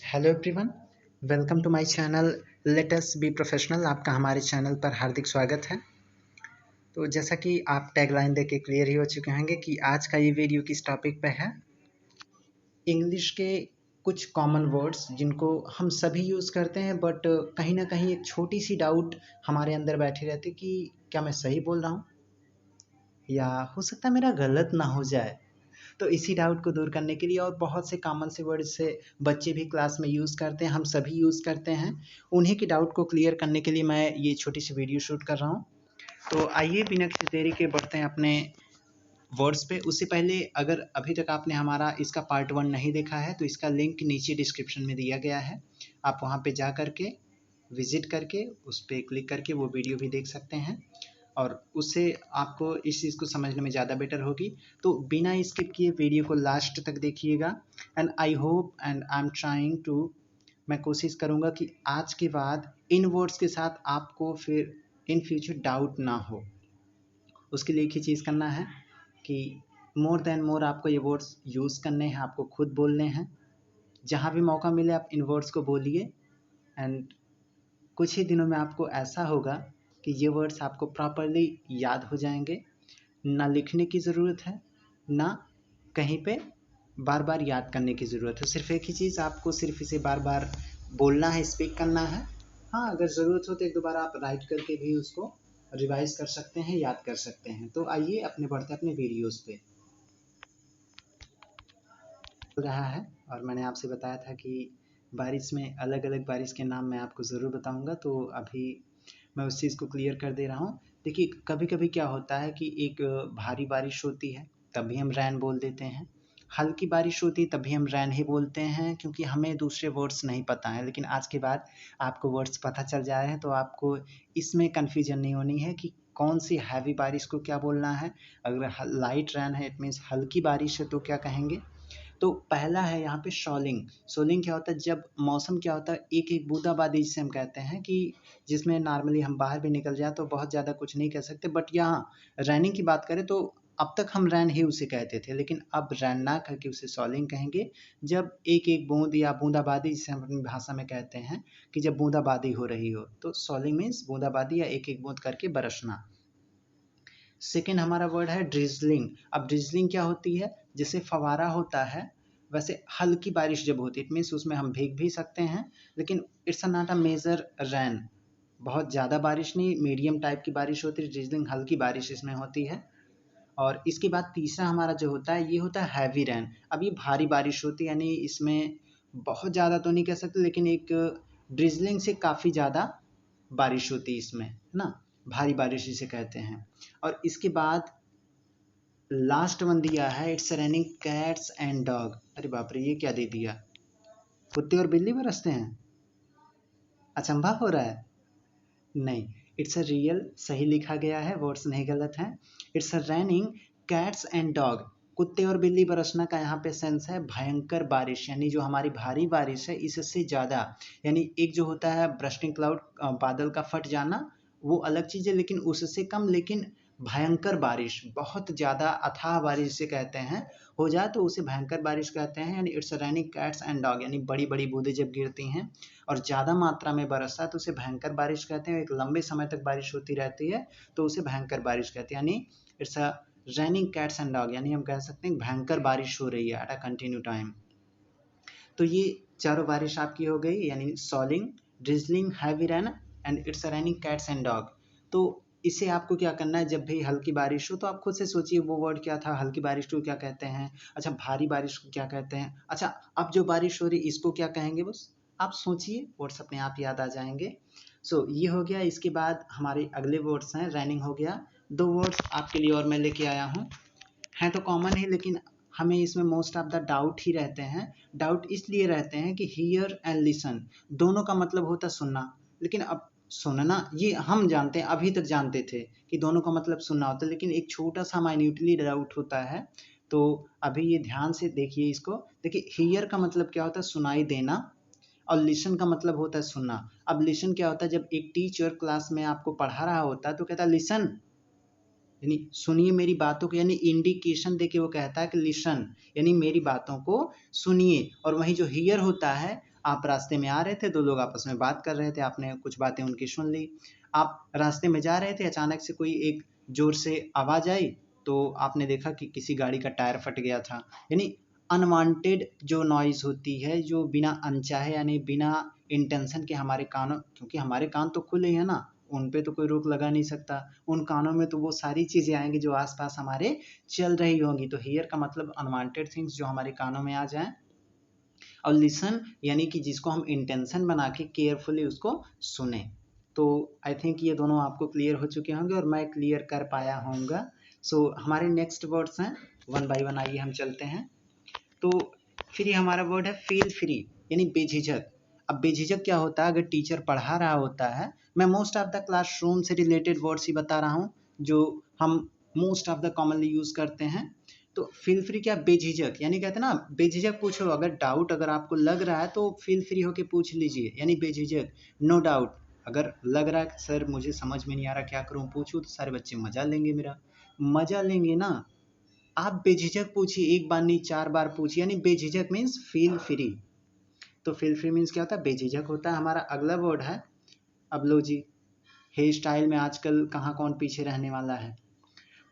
Hello everyone, welcome to my channel let us be professional. आपका हमारे channel पर हार्दिक स्वागत है। तो जैसा कि आप टैगलाइन देख के क्लियर ही हो चुके होंगे कि आज का ये वीडियो किस टॉपिक पे है। इंग्लिश के कुछ कॉमन वर्ड्स जिनको हम सभी यूज़ करते हैं, बट कहीं ना कहीं एक छोटी सी डाउट हमारे अंदर बैठी रहती कि क्या मैं सही बोल रहा हूँ या हो सकता है मेरा गलत ना हो जाए। तो इसी डाउट को दूर करने के लिए और बहुत से कॉमन से वर्ड से बच्चे भी क्लास में यूज़ करते हैं, हम सभी यूज़ करते हैं, उन्हीं की डाउट को क्लियर करने के लिए मैं ये छोटी सी वीडियो शूट कर रहा हूँ। तो आइए बिना किसी देरी के बढ़ते हैं अपने वर्ड्स पे। उससे पहले अगर अभी तक आपने हमारा इसका पार्ट 1 नहीं देखा है तो इसका लिंक नीचे डिस्क्रिप्शन में दिया गया है, आप वहाँ पे जा करके विजिट करके उस पर क्लिक करके वो वीडियो भी देख सकते हैं और उससे आपको इस चीज़ को समझने में ज़्यादा बेटर होगी। तो बिना स्किप किए वीडियो को लास्ट तक देखिएगा and I hope and I am trying to, मैं कोशिश करूँगा कि आज के बाद इन वर्ड्स के साथ आपको फिर इन फ्यूचर डाउट ना हो। उसके लिए एक ही चीज़ करना है कि मोर देन मोर आपको ये वर्ड्स यूज़ करने हैं, आपको खुद बोलने हैं। जहाँ भी मौका मिले आप इन वर्ड्स को बोलिए एंड कुछ ही दिनों में आपको ऐसा होगा कि ये वर्ड्स आपको प्रॉपरली याद हो जाएंगे। ना लिखने की ज़रूरत है, ना कहीं पे बार बार याद करने की ज़रूरत है। सिर्फ एक ही चीज़, आपको सिर्फ इसे बार बार बोलना है, स्पीक करना है। हाँ, अगर ज़रूरत हो तो एक दो बार आप राइट करके भी उसको रिवाइज कर सकते हैं, याद कर सकते हैं। तो आइए अपने बढ़ते अपने वीडियोज़ पे रहा है। और मैंने आपसे बताया था कि बारिश में अलग अलग बारिश के नाम मैं आपको ज़रूर बताऊंगा, तो अभी मैं उस चीज़ को क्लियर कर दे रहा हूँ। देखिए, कभी कभी क्या होता है कि एक भारी बारिश होती है तब भी हम रैन बोल देते हैं, हल्की बारिश होती है तब भी हम रैन ही बोलते हैं, क्योंकि हमें दूसरे वर्ड्स नहीं पता है। लेकिन आज के बाद आपको वर्ड्स पता चल जाए हैं तो आपको इसमें कन्फ्यूजन नहीं होनी है कि कौन सी हैवी बारिश को क्या बोलना है। अगर लाइट रैन है इट मीन्स हल्की बारिश है तो क्या कहेंगे। तो पहला है यहाँ पे शॉलिंग। शॉलिंग क्या होता है, जब मौसम क्या होता है, एक एक बूंदाबांदी जिसे हम कहते हैं कि जिसमें नॉर्मली हम बाहर भी निकल जाए तो बहुत ज़्यादा कुछ नहीं कह सकते, बट यहाँ रैनिंग की बात करें तो अब तक हम रैन ही उसे कहते थे, लेकिन अब रैन ना करके उसे शॉलिंग कहेंगे। जब एक एक बूंद या बूंदाबांदी जिसे हम अपनी भाषा में कहते हैं कि जब बूंदाबांदी हो रही हो, तो शॉलिंग मीन्स बूंदाबांदी या एक एक बूंद करके बरसना। सेकेंड हमारा वर्ड है ड्रिजलिंग। अब ड्रिजलिंग क्या होती है, जैसे फवारा होता है वैसे हल्की बारिश जब होती है इट मीन्स उसमें हम भीग भी सकते हैं, लेकिन इट्स नॉट अ मेजर रैन। बहुत ज़्यादा बारिश नहीं, मीडियम टाइप की बारिश होती है ड्रिजलिंग, हल्की बारिश इसमें होती है। और इसके बाद तीसरा हमारा जो होता है ये होता है हैवी रैन। अब ये भारी बारिश होती है, यानी इसमें बहुत ज़्यादा तो नहीं कह सकते, लेकिन एक ड्रिजलिंग से काफ़ी ज़्यादा बारिश होती है इसमें, है ना, भारी बारिश इसे कहते हैं। और इसके बाद लास्ट वन दिया है, it's running cats and dog. अरे बाप रे, ये क्या दे दिया, कुत्ते और बिल्ली बरसते हैं, अचंभा हो रहा है। नहीं, इट्स अ रियल, सही लिखा गया है, वर्ड्स नहीं गलत हैं। It's a running cats and dog. कुत्ते और बिल्ली बरसना का यहाँ पे सेंस है भयंकर बारिश, यानी जो हमारी भारी बारिश है इससे ज़्यादा, यानी एक जो होता है ब्रस्टिंग क्लाउड, बादल का फट जाना, वो अलग चीज़ है, लेकिन उससे कम, लेकिन भयंकर बारिश, बहुत ज़्यादा अथाह बारिश जिसे कहते हैं, हो जाए तो उसे भयंकर बारिश कहते हैं। यानी it's running cats and dog, यानी बड़ी बड़ी बूंदें जब गिरती हैं और ज़्यादा मात्रा में बरसता है तो उसे भयंकर बारिश कहते हैं। एक लंबे समय तक बारिश होती रहती है तो उसे भयंकर बारिश कहते हैं। यानी it's a raining cats and dog, यानी हम कह सकते हैं भयंकर बारिश हो रही है एट अ कंटिन्यू टाइम। तो ये चारों बारिश आपकी हो गई, यानी सॉलिंग, drizzling, heavy rain and it's a raining cats and dog. तो इसे आपको क्या करना है, जब भी हल्की बारिश हो तो आप खुद से सोचिए वो वर्ड क्या था, हल्की बारिश को क्या कहते हैं, अच्छा भारी बारिश को क्या कहते हैं, अच्छा अब जो बारिश हो रही इसको क्या कहेंगे, बस आप सोचिए, वर्ड्स अपने आप याद आ जाएंगे। सो ये हो गया। इसके बाद हमारे अगले वर्ड्स हैं, रैनिंग हो गया। दो वर्ड्स आपके लिए और मैं लेके आया हूँ, हैं तो कॉमन ही, लेकिन हमें इसमें मोस्ट ऑफ द डाउट ही रहते हैं। डाउट इसलिए रहते हैं कि हियर एंड लिसन दोनों का मतलब होता है सुनना, लेकिन अब सुनना ये हम जानते हैं, अभी तक जानते थे कि दोनों का मतलब सुनना होता है, लेकिन एक छोटा सा माइन्यूटली डाउट होता है। तो अभी ये ध्यान से देखिए इसको। देखिए, हियर का मतलब क्या होता है, सुनाई देना, और लिसन का मतलब होता है सुनना। अब लिसन क्या होता है, जब एक टीचर क्लास में आपको पढ़ा रहा होता है तो कहता है लिसन, यानी सुनिए मेरी बातों को, यानी इंडिकेशन देके वो कहता है कि लिसन, यानी मेरी बातों को सुनिए। और वहीं जो हियर होता है, आप रास्ते में आ रहे थे, दो लोग आपस में बात कर रहे थे, आपने कुछ बातें उनकी सुन ली। आप रास्ते में जा रहे थे, अचानक से कोई एक जोर से आवाज़ आई, तो आपने देखा कि किसी गाड़ी का टायर फट गया था। यानी अनवांटेड जो नॉइज़ होती है, जो बिना अनचाहे यानी बिना इंटेंशन के हमारे कानों, क्योंकि हमारे कान तो खुले हैं ना, उन पे तो कोई रोक लगा नहीं सकता, उन कानों में तो वो सारी चीज़ें आएंगी जो आसपास हमारे चल रही होंगी। तो हियर का मतलब अनवांटेड थिंग्स जो हमारे कानों में आ जाएं। और लिसन यानी कि जिसको हम इंटेंशन बना के केयरफुली उसको सुने। तो आई थिंक ये दोनों आपको क्लियर हो चुके होंगे और मैं क्लियर कर पाया होऊंगा। सो हमारे नेक्स्ट वर्ड्स हैं, वन बाय वन आइए हम चलते हैं। तो फिर ये हमारा वर्ड है फील फ्री, यानी बेझिझक। अब बेझिझक क्या होता है, अगर टीचर पढ़ा रहा होता है, मैं मोस्ट ऑफ द क्लासरूम से रिलेटेड वर्ड्स ही बता रहा हूँ जो हम most of the commonly use करते हैं। तो फील फ्री क्या, बेझिझक, यानी कहते हैं ना बेझिझक पूछो, अगर डाउट अगर आपको लग रहा है तो फील फ्री होके पूछ लीजिए, यानी बेझिझक, नो डाउट। अगर लग रहा है सर मुझे समझ में नहीं आ रहा क्या करूँ, पूछूँ, तो सारे बच्चे मजा लेंगे, मेरा मजा लेंगे ना। आप बेझिझक पूछिए, एक बार नहीं 4 बार पूछिए, यानी बेझिझक मीन्स फील फ्री। तो फील फ्री मीन्स क्या होता है, बेझिझक होता है। हमारा अगला वर्ड है, अब लो जी, हेयर स्टाइल में आजकल कहाँ कौन पीछे रहने वाला है।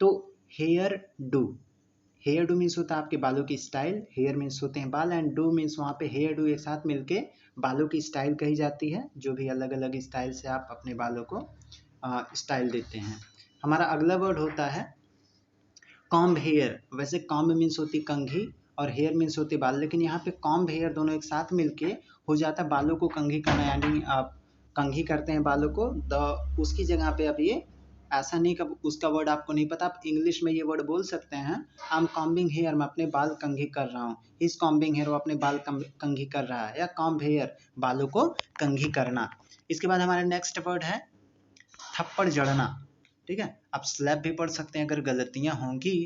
तो hairdo, hairdo means होता है आपके बालों की स्टाइल, हेयर मीन्स होते हैं बाल, एंड डू मीन्स वहाँ पे हेयर डू एक साथ मिलके बालों की स्टाइल कही जाती है, जो भी अलग अलग स्टाइल से आप अपने बालों को स्टाइल देते हैं। हमारा अगला वर्ड होता है कॉम्ब हेयर। वैसे कॉम्ब मीन्स होती कंघी और हेयर मीन्स होती बाल, लेकिन यहाँ पे कॉम्ब हेयर दोनों एक साथ मिलके हो जाता है बालों को कंघी करना, यानी आप कंघी करते हैं बालों को। उसकी जगह पे अब ये ऐसा नहीं कि उसका वर्ड आपको नहीं पता, आप इंग्लिश में ये वर्ड बोल सकते हैं, आई एम कॉम्बिंग हेयर, मैं अपने बाल कंघी कर रहा हूँ, इज कॉम्बिंग हेयर, वो अपने बाल कंघी कर रहा है, या कॉम्ब हेयर, बालों को कंघी करना। इसके बाद हमारा नेक्स्ट वर्ड है थप्पड़ जड़ना। ठीक है, आप स्लैप भी पढ़ सकते हैं, अगर गलतियां होंगी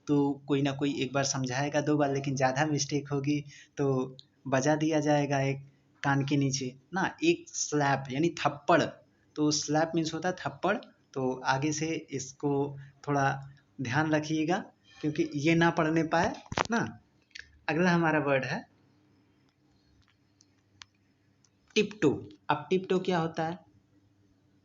तो कोई ना कोई एक बार समझाएगा, 2 बार, लेकिन ज़्यादा मिस्टेक होगी तो बजा दिया जाएगा एक कान के नीचे ना, एक स्लैप यानी थप्पड़। तो स्लैप मीन्स होता है थप्पड़। तो आगे से इसको थोड़ा ध्यान रखिएगा क्योंकि ये ना पढ़ने पाए ना। अगला हमारा वर्ड है टिपटो। अब टिपटो क्या होता है,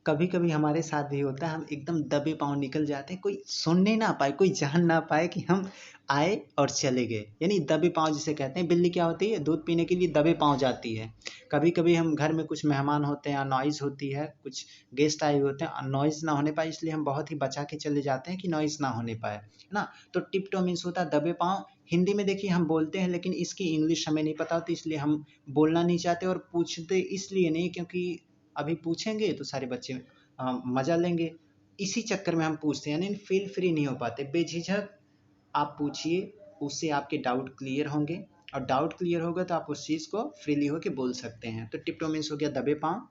कभी कभी हमारे साथ भी होता है, हम एकदम दबे पाँव निकल जाते हैं, कोई सुनने ना पाए, कोई जान ना पाए कि हम आए और चले गए, यानी दबे पाँव जिसे कहते हैं। बिल्ली क्या होती है, दूध पीने के लिए दबे पाँव जाती है। कभी कभी हम घर में कुछ मेहमान होते हैं, नॉइज़ होती है, कुछ गेस्ट आए होते हैं, नॉइज़ ना होने पाए, इसलिए हम बहुत ही बचा के चले जाते हैं कि नॉइज़ ना होने पाए, है ना। तो टिपटो मीन्स होता है दबे पाँव। हिंदी में देखिए हम बोलते हैं, लेकिन इसकी इंग्लिश हमें नहीं पता होती, इसलिए हम बोलना नहीं चाहते, और पूछते इसलिए नहीं क्योंकि अभी पूछेंगे तो सारे बच्चे मजा लेंगे, इसी चक्कर में हम पूछते हैं, यानी फील फ्री नहीं हो पाते। बेझिझक आप पूछिए, उससे आपके डाउट क्लियर होंगे, और डाउट क्लियर होगा तो आप उस चीज़ को फ्रीली होके बोल सकते हैं। तो टिप्टो मीन्स हो गया दबे पाँव।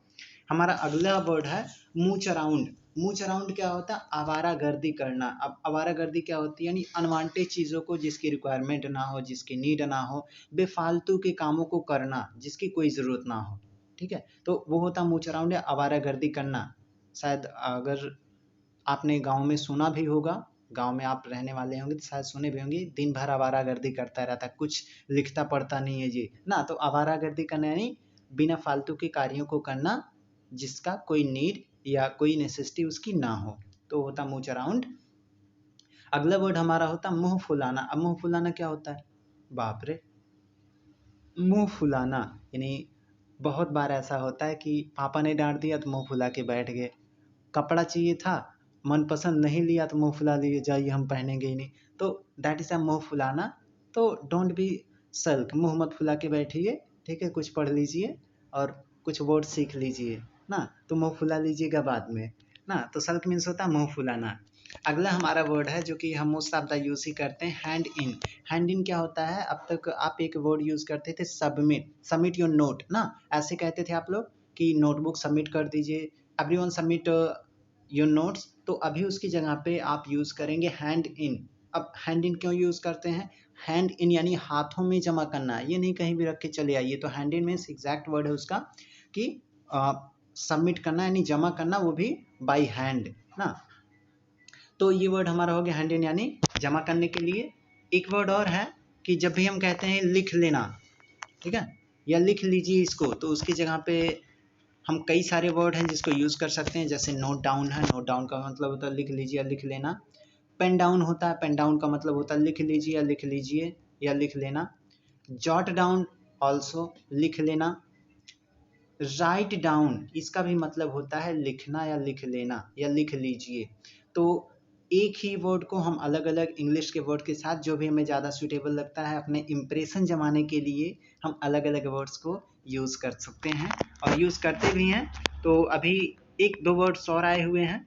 हमारा अगला वर्ड है मूच अराउंड। मूच अराउंड क्या होता है, आवारागर्दी करना। अब आवारागर्दी क्या होती है, यानी अनवांटेड चीज़ों को, जिसकी रिक्वायरमेंट ना हो, जिसकी नीड ना हो, बेफालतू के कामों को करना जिसकी कोई ज़रूरत ना हो। ठीक है, तो वो होता मूच अराउंड या आवारागर्दी करना। शायद अगर आपने गाँव में सुना भी होगा, गाँव में आप रहने वाले होंगे तो शायद सुने भी होंगे, दिन भर आवारागर्दी करता रहता है, कुछ लिखता पढ़ता नहीं है जी ना। तो आवारागर्दी करना यानी बिना फालतू के कार्यों को करना जिसका कोई नीड या कोई नेसेसिटी उसकी ना हो, तो होता मूच अराउंड। अगला वर्ड हमारा होता मुंह फुलाना। अब मुंह फुलाना क्या होता है, बाप रे, मुंह फुलाना यानी बहुत बार ऐसा होता है कि पापा ने डांट दिया तो मुंह फुला के बैठ गए, कपड़ा चाहिए था, मनपसंद नहीं लिया तो मुंह फुला लिए, जाइए हम पहनेंगे ही नहीं। तो दैट इज़ अ मुंह फुलाना। तो डोंट बी सल्क, मुंह मत फुला के बैठिए, ठीक है, कुछ पढ़ लीजिए और कुछ वर्ड सीख लीजिए ना, तो मुंह फुला लीजिएगा बाद में ना। तो सल्क मीन्स होता है मुंह फुलाना। अगला हमारा वर्ड है जो कि हम मोस्ट ऑफ द यूज ही करते हैं, हैंड इन। हैंड इन क्या होता है, अब तक आप एक वर्ड यूज करते थे सबमिट, सबमिट योर नोट ना, ऐसे कहते थे आप लोग कि नोटबुक सबमिट कर दीजिए, एवरीवन सबमिट योर नोट्स। तो अभी उसकी जगह पे आप यूज़ करेंगे हैंड इन। अब हैंड इन क्यों यूज़ करते हैं, हैंड इन यानी हाथों में जमा करना, ये नहीं कहीं भी रख के चले आइए। तो hand in means exact word है उसका कि सबमिट करना यानी जमा करना, वो भी बाई हैंड ना। तो ये वर्ड हमारा हो गया हैंड इन यानी जमा करने के लिए। एक वर्ड और है कि जब भी हम कहते हैं लिख लेना, ठीक है, या लिख लीजिए इसको, तो उसकी जगह पे हम कई सारे वर्ड हैं जिसको यूज़ कर सकते हैं। जैसे नोट डाउन है, नोट डाउन का मतलब होता है लिख लीजिए या लिख लेना। पेन डाउन होता है, पेन डाउन का मतलब होता है लिख लीजिए या लिख लीजिए या लिख लेना। जॉट डाउन ऑल्सो लिख लेना। राइट डाउन इसका भी मतलब होता है लिखना या लिख लेना या लिख लीजिए। तो एक ही वर्ड को हम अलग अलग इंग्लिश के वर्ड के साथ जो भी हमें ज़्यादा सूटेबल लगता है अपने इम्प्रेशन जमाने के लिए हम अलग अलग वर्ड्स को यूज़ कर सकते हैं और यूज़ करते भी हैं। तो अभी एक दो वर्ड्स और आए हुए हैं।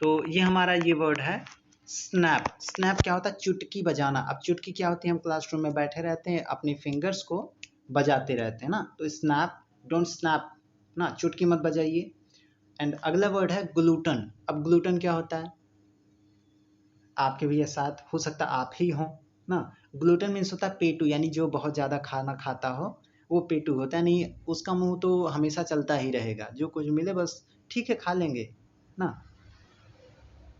तो ये हमारा ये वर्ड है स्नैप। स्नैप क्या होता है? चुटकी बजाना। अब चुटकी क्या होती है? हम क्लासरूम में बैठे रहते हैं, अपने फिंगर्स को बजाते रहते हैं ना, तो स्नैप, डोंट स्नैप ना, चुटकी मत बजाइए। एंड अगला वर्ड है ग्लूटन। अब ग्लूटन क्या होता है? आपके भी साथ हो सकता है आप ही हो ना। ग्लूटन मीन्स होता है पेटू, यानी जो बहुत ज़्यादा खाना खाता हो वो पेटू होता है। नहीं, उसका मुंह तो हमेशा चलता ही रहेगा, जो कुछ मिले बस ठीक है खा लेंगे ना।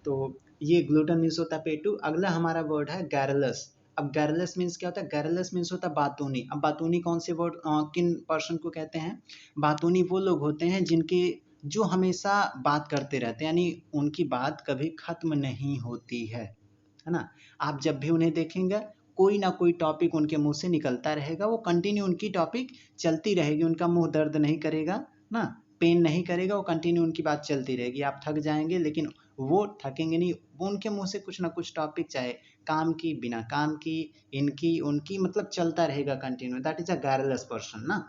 तो ये ग्लूटन मीन्स होता है पेटू। अगला हमारा वर्ड है गैरलस। अब गैरलस मीन्स क्या होता है? गैरलस मीन्स होता है बातूनी। अब बातूनी कौन से वर्ड किन पर्सन को कहते हैं? बातूनी वो लोग होते हैं जिनके जो हमेशा बात करते रहते हैं, यानी उनकी बात कभी खत्म नहीं होती है ना। आप जब भी उन्हें देखेंगे कोई ना कोई टॉपिक उनके मुंह से निकलता रहेगा, वो कंटिन्यू उनकी टॉपिक चलती रहेगी, उनका मुंह दर्द नहीं करेगा ना, पेन नहीं करेगा, वो कंटिन्यू उनकी बात चलती रहेगी। आप थक जाएंगे लेकिन वो थकेंगे नहीं, वो उनके मुंह से कुछ ना कुछ टॉपिक, चाहे काम की, बिना काम की, इनकी उनकी, मतलब चलता रहेगा continue. That is a careless person ना।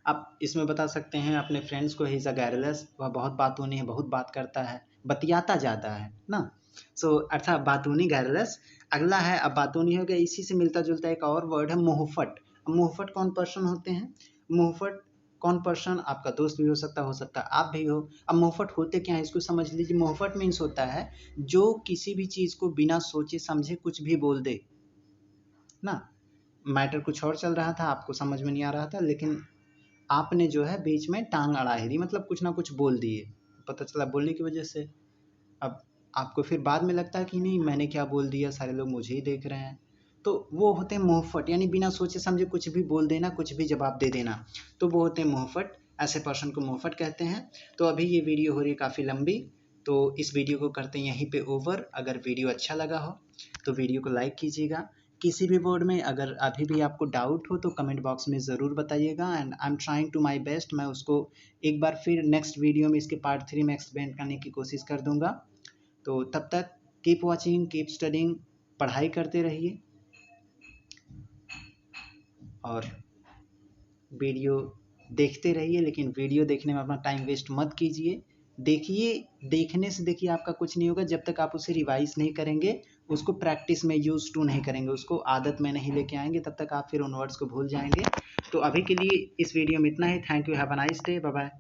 आप इसमें बता सकते हैं अपने फ्रेंड्स को, ही इज अ गैरलेस, वह बहुत बातूनी है, बहुत बात करता है, बतियाता ज़्यादा है ना। सो अर्थात बातूनी, गैरलेस। अगला है, अब बातूनी हो गया, इसी से मिलता जुलता एक और वर्ड है मुहफट। मुहफट कौन पर्सन होते हैं? मुहफट कौन पर्सन? आपका दोस्त भी हो सकता है आप भी हो। अब मुहफट होते क्या है इसको समझ लीजिए। मुहफट मीन्स होता है जो किसी भी चीज़ को बिना सोचे समझे कुछ भी बोल दे ना। मैटर कुछ और चल रहा था, आपको समझ में नहीं आ रहा था, लेकिन आपने जो है बीच में टांग अड़ा ही दी, मतलब कुछ ना कुछ बोल दिए, पता चला बोलने की वजह से। अब आपको फिर बाद में लगता है कि नहीं मैंने क्या बोल दिया, सारे लोग मुझे ही देख रहे हैं। तो वो होते हैं मुहफट, यानी बिना सोचे समझे कुछ भी बोल देना, कुछ भी जवाब दे देना, तो वो होते हैं मुहफट। ऐसे पर्सन को मुहफट कहते हैं। तो अभी ये वीडियो हो रही है काफ़ी लंबी, तो इस वीडियो को करते हैं यहीं पे ओवर। अगर वीडियो अच्छा लगा हो तो वीडियो को लाइक कीजिएगा। किसी भी वर्ड में अगर अभी भी आपको डाउट हो तो कमेंट बॉक्स में ज़रूर बताइएगा, and I am trying to my best. मैं उसको एक बार फिर नेक्स्ट वीडियो में इसके पार्ट 3 में एक्सप्लेन करने की कोशिश कर दूंगा। तो तब तक कीप वॉचिंग, कीप स्टडिंग, पढ़ाई करते रहिए और वीडियो देखते रहिए, लेकिन वीडियो देखने में अपना टाइम वेस्ट मत कीजिए। देखिए, देखने से देखिए आपका कुछ नहीं होगा जब तक आप उसे रिवाइज नहीं करेंगे, उसको प्रैक्टिस में यूज टू नहीं करेंगे, उसको आदत में नहीं लेके आएंगे, तब तक आप फिर उन वर्ड्स को भूल जाएंगे। तो अभी के लिए इस वीडियो में इतना ही। Thank you, have a nice day, bye bye.